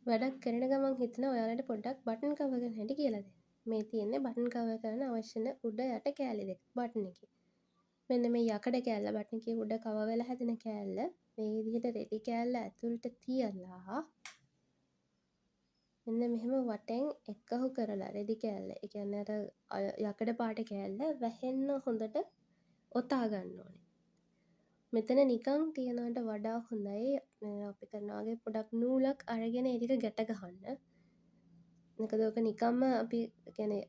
වැඩක් කරන ගමන් හිතනවා ඔයාලට පොඩ්ඩක් බටන් කවර් කරන හැටි කියලා දෙන්න. මේ තියෙන්නේ බටන් කවර් කරන්න අවශ්‍ය නැ උඩ යට කෑලි දෙක බටන් එකේ. මෙන්න මේ යකඩ කෑල්ල බටන් එකේ උඩ කවර් වෙලා හැදෙන කෑල්ල මේ විදිහට රෙදි කෑල්ල ඇතුළට තියලා මෙන්න මෙහෙම වටෙන් එක්කහු කරලා රෙදි කෑල්ල. ඒ කියන්නේ අර යකඩ පාට කෑල්ල වැහෙන්න හොඳට ඔතා ගන්න ඕනේ. මෙතන නිකන් තියනවට වඩා හොඳයි අපි කරනවා වගේ පොඩක් නූලක් අරගෙන ඒ ටික ගැට ගහන්න. මොකද ඔක නිකම්ම අපි කියන්නේ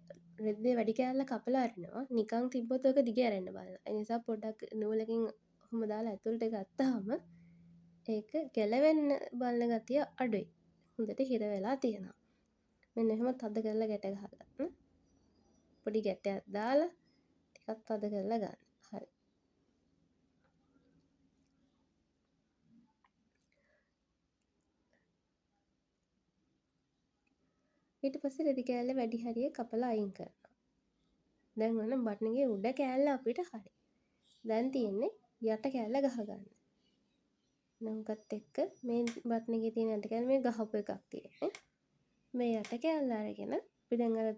රෙද්දේ වැඩි කෑල්ල කපලා අරිනවා. නිකන් තිබ්බොත් ඔක දිග ඇරෙන්න බලනවා. ඒ නිසා පොඩක් නූලකින් ඔහොම දාලා ඇතුළට ගත්තාම ඒක ගැලවෙන්න බලන ගතිය අඩුයි. හොඳට හිර වෙලා තියෙනවා. මෙන්න එහෙම තද කරලා ගැට ගහගන්න. පොඩි ගැටයක් දාලා ටිකක් තද කරලා ගන්න. හරි. ඊට පස්සේ රෙදි කෑල්ල වැඩි හරිය කපලා අයින් කරනවා. දැන් ඔන්න බටන් එකේ උඩ කෑල්ල අපිට හරි. දැන් තියෙන්නේ යට කෑල්ල ගහගන්න. නමුත් එක්ක මේ බටන් එකේ තියෙන යට කෑල්ල මේ ගහපු එකක් තියෙන්නේ. මේ යට කෑල්ල අරගෙන අපි දැන් අර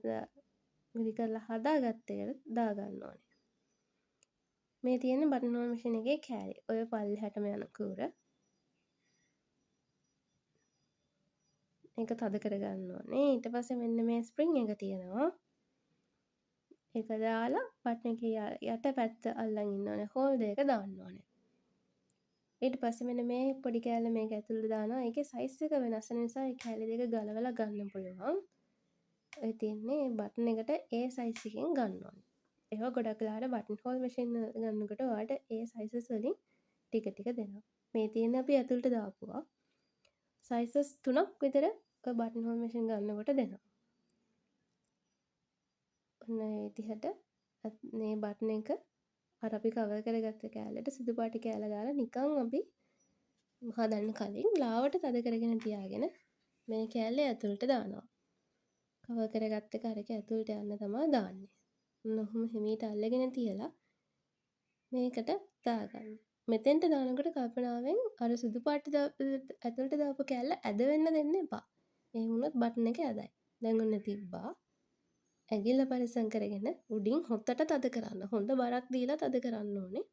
විදි කරලා හදාගත්ත එක දා ගන්න ඕනේ. මේ තියෙන්නේ බටන් හෝල් මැෂින් එකේ කෑලි. ඔය පල්ලෙහාටම යන කූර. ඒක තද කරගන්න ඕනේ. ඊට පස්සේ මෙන්න මේ ස්ප්‍රින්ග් එක තියෙනවා. ඒක දාලා බටන් එකේ යට පැත්ත අල්ලන් ඉන්න ඕනේ. හෝල්ඩර් එක දාන්න ඕනේ. ඊට පස්සේ මෙන්න මේ පොඩි කෑල්ල මේක ඇතුළට දානවා. ඒකේ සයිස් එක වෙනස් වෙන නිසා ඒ කෑලි දෙක ගලවලා ගන්න පුළුවන්. ඔය තියන්නේ බටන් එකට ඒ සයිස් එකෙන් ගන්න ඕනේ. ඒවා ගොඩක් වෙලාවට බටන් හෝල් මැෂින් ගන්නකොට ඔයාලට ඒ සයිසස් වලින් ටික ටික දෙනවා. මේ තියෙන්නේ අපි ඇතුළට දාපුවා. සයිසස් 3ක් විතර ඔය බටන් හෝල් මැෂින් ගන්නකොට දෙනවා. ඔන්න ඒ විදිහට මේ බටන් එක අර අපි කවර් කරගත්ත කෑල්ලට සුදු පාට කෑල්ල දාලා නිකන් අපි හදන්න කලින් ලාවට තද කරගෙන තියාගෙන මේ කෑල්ල ඇතුළට දානවා. කවර් කරගත්ත කරක ඇතුළට යන්න තමයි දාන්නේ. ඔහොම හිමීට අල්ලගෙන තියලා මේකට දාගන්න. මෙතෙන්ට දානකොට කල්පනාවෙන් අර සුදු පාට ඇතුළට දාපු කෑල්ල ඇද වෙන්න දෙන්න එපා. එහෙම වුණොත් බටන් එක ඇදයි. දැන් ඔන්න තිබ්බා. ඇඟිල්ල පරිස්සම් කරගෙන උඩින් හොත්තට තද කරන්න. හොඳ බරක් දීලා තද කරන්න ඕනේ.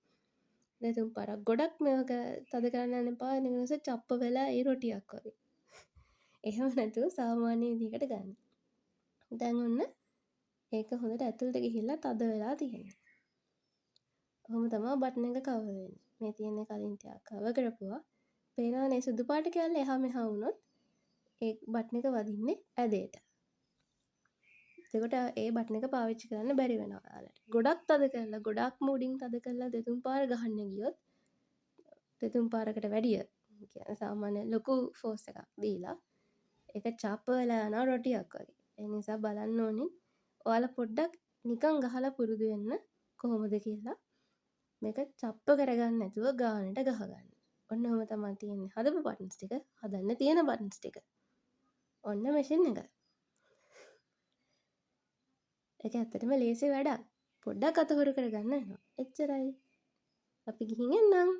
දෙතුන් පාරක් ගොඩක් මේක තද කරන්න යන්න එපා. ඒ නිසා චප්ප වෙලා ඒ රොටියක් වගේ. එහෙම නැතුව සාමාන්‍ය විදිහකට ගන්න. දැන් ඔන්න ඒක හොඳට ඇතුළට ගිහිල්ලා තද වෙලා තියෙනවා. ඔහොම තමයි බටන් එක කවර් වෙන්නේ. මේ තියෙන්නේ කලින් ටිකක් කවර් කරපුවා. පේනවනේ සුදු පාට කෑල්ල එහා මෙහා වුණොත් ඒ බටන් එක වදින්නේ ඇදේට. එතකොට ඒ බටන් එක පාවිච්චි කරන්න බැරි වෙනවා ඔයාලට. ගොඩක් තද කරලා ගොඩක්ම උඩින් තද කරලා දෙතුන් පාර ගහන්න ගියොත් දෙතුන් පාරකට වැඩිය කියන්නේ සාමාන්‍ය ලොකු ෆෝස් එකක් දීලා ඒක චාප්ප වෙලා යනවා රොටියක් වගේ. ඒ නිසා බලන්න ඕනේ ඔයාලා පොඩ්ඩක් නිකන් ගහලා පුරුදු වෙන්න කොහොමද කියලා. මේක චප්ප කරගන්න නැතුව ගානට ගහගන්න. ඔන්න ඔහොම තමයි තියෙන්නේ. හදපු බටන්ස් ටික හදන්න තියෙන බටන්ස් ටික. ඔන්න මැෂින් එක. ඒක ඇත්තටම ලේසි වැඩක්. පොඩ්ඩක් අතහොරු කරගන්න වෙනවා. එච්චරයි. අපි ගිහින් එන්නම්.